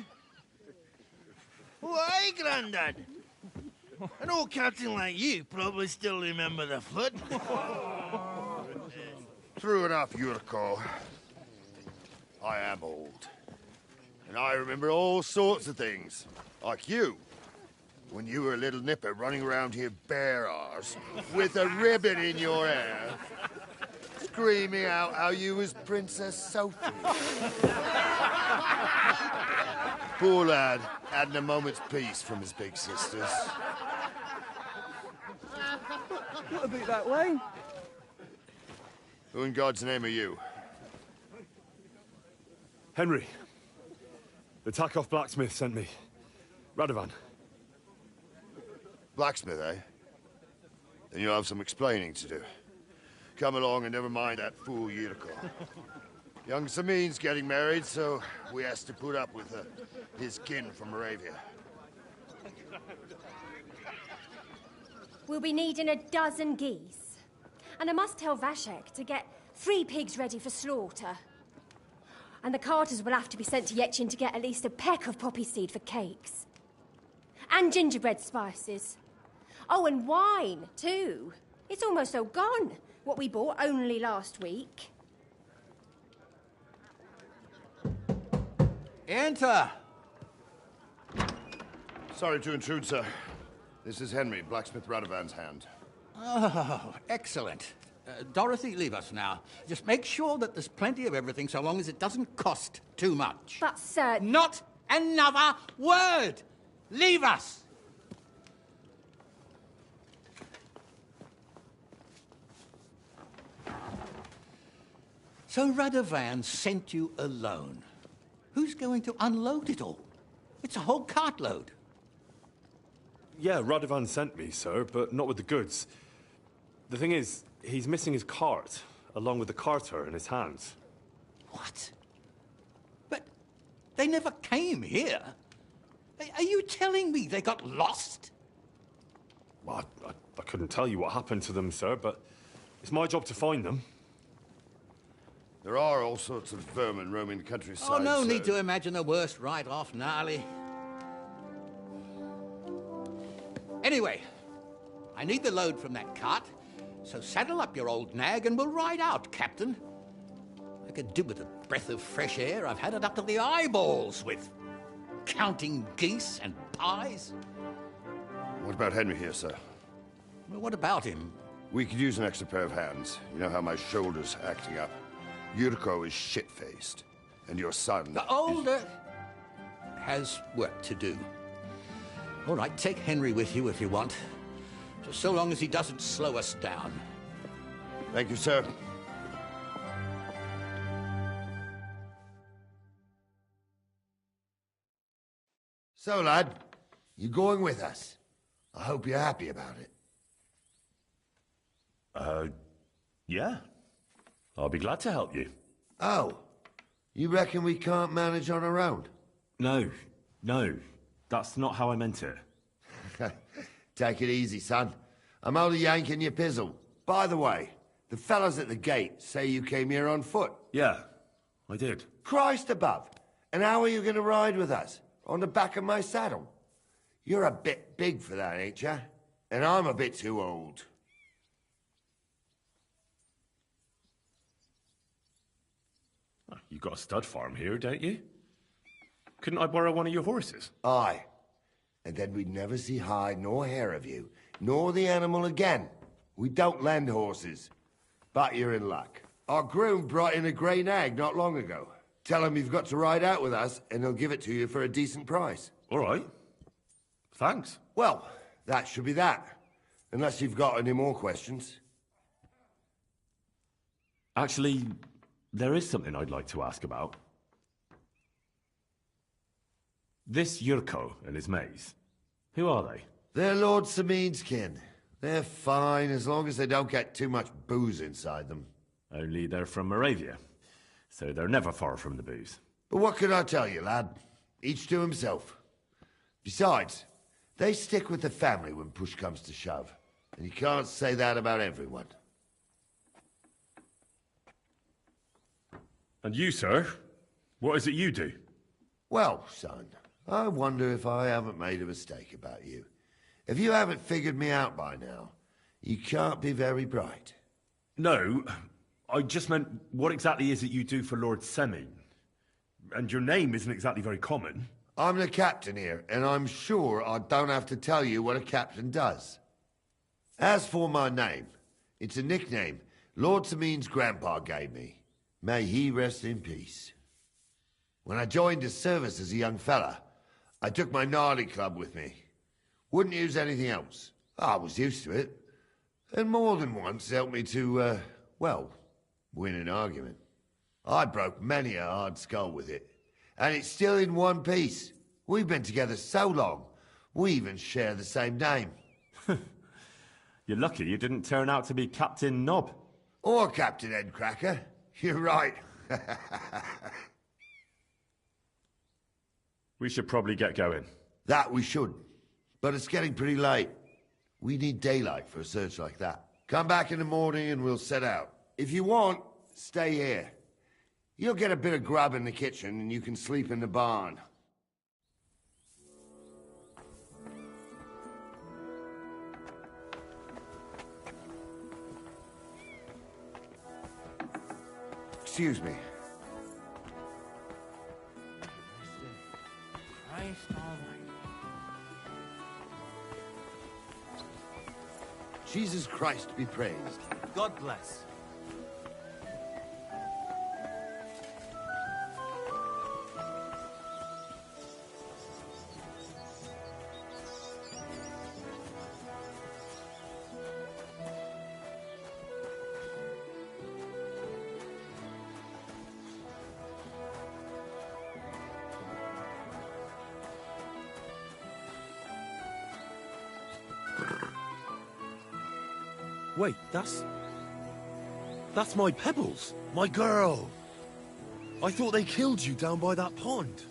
Why, Grandad? An old captain like you probably still remember the flood. True enough, Yurko. I am old. And I remember all sorts of things. Like you. When you were a little nipper running around here bare arse, with a ribbon in your hair, screaming out how you was Princess Sophie. Poor lad, hadn't a moment's peace from his big sisters. What about that wine? Who in God's name are you? Henry. The Takeoff blacksmith sent me. Radovan. Blacksmith, eh? Then you'll have some explaining to do. Come along and never mind that fool Yurko. Young Samin's getting married, so we has to put up with his kin from Moravia. We'll be needing a dozen geese. And I must tell Vashek to get 3 pigs ready for slaughter. And the carters will have to be sent to Yetchin to get at least a peck of poppy seed for cakes. And gingerbread spices. Oh, and wine, too. It's almost all gone, what we bought only last week. Enter! Sorry to intrude, sir. This is Henry, blacksmith Radovan's hand. Oh, excellent. Dorothy, leave us now. Just make sure that there's plenty of everything so long as it doesn't cost too much. But, sir... Not another word! Leave us! So Radovan sent you alone. Who's going to unload it all? It's a whole cartload. Yeah, Radovan sent me, sir, but not with the goods. The thing is, he's missing his cart, along with the carter in his hands. What? But they never came here. Are you telling me they got lost? Well, I couldn't tell you what happened to them, sir, but it's my job to find them. There are all sorts of vermin roaming the countryside. Oh, no need to imagine the worst right off, gnarly. Anyway, I need the load from that cart, so saddle up your old nag and we'll ride out, Captain. I could do with a breath of fresh air. I've had it up to the eyeballs with counting geese and pies. What about Henry here, sir? Well, what about him? We could use an extra pair of hands. You know how my shoulder's acting up. Yurko is shit-faced, and your son... The older has work to do. All right, take Henry with you if you want. Just so long as he doesn't slow us down. Thank you, sir. So, lad, you going with us? I hope you're happy about it. Yeah. I'll be glad to help you. Oh, you reckon we can't manage on our own? No, that's not how I meant it. Take it easy, son. I'm only yanking your pizzle. By the way, the fellas at the gate say you came here on foot. Yeah, I did. Christ above. And how are you going to ride with us? On the back of my saddle? You're a bit big for that, ain't ya? And I'm a bit too old. You got a stud farm here, don't you? Couldn't I borrow one of your horses? Aye. And then we'd never see hide nor hair of you, nor the animal again. We don't lend horses. But you're in luck. Our groom brought in a grey nag not long ago. Tell him you've got to ride out with us, and he'll give it to you for a decent price. All right. Thanks. Well, that should be that. Unless you've got any more questions. Actually, there is something I'd like to ask about. This Yurko and his mates, who are they? They're Lord Samin's kin. They're fine as long as they don't get too much booze inside them. Only they're from Moravia, so they're never far from the booze. But what can I tell you, lad? Each to himself. Besides, they stick with the family when push comes to shove. And you can't say that about everyone. And you, sir? What is it you do? Well, son, I wonder if I haven't made a mistake about you. If you haven't figured me out by now, you can't be very bright. No, I just meant, what exactly is it you do for Lord Semin? And your name isn't exactly very common. I'm the captain here, and I'm sure I don't have to tell you what a captain does. As for my name, it's a nickname Lord Samin's grandpa gave me. May he rest in peace. When I joined his service as a young fella, I took my gnarly club with me. Wouldn't use anything else. I was used to it. And more than once helped me to, well, win an argument. I broke many a hard skull with it. And it's still in one piece. We've been together so long, we even share the same name. You're lucky you didn't turn out to be Captain Knob. Or Captain Headcracker. You're right. We should probably get going. That we should. But it's getting pretty late. We need daylight for a search like that. Come back in the morning and we'll set out. If you want, stay here. You'll get a bit of grub in the kitchen and you can sleep in the barn. Excuse me. Christ almighty. Jesus Christ be praised. God bless. Wait, that's my Pebbles. My girl! I thought they killed you down by that pond.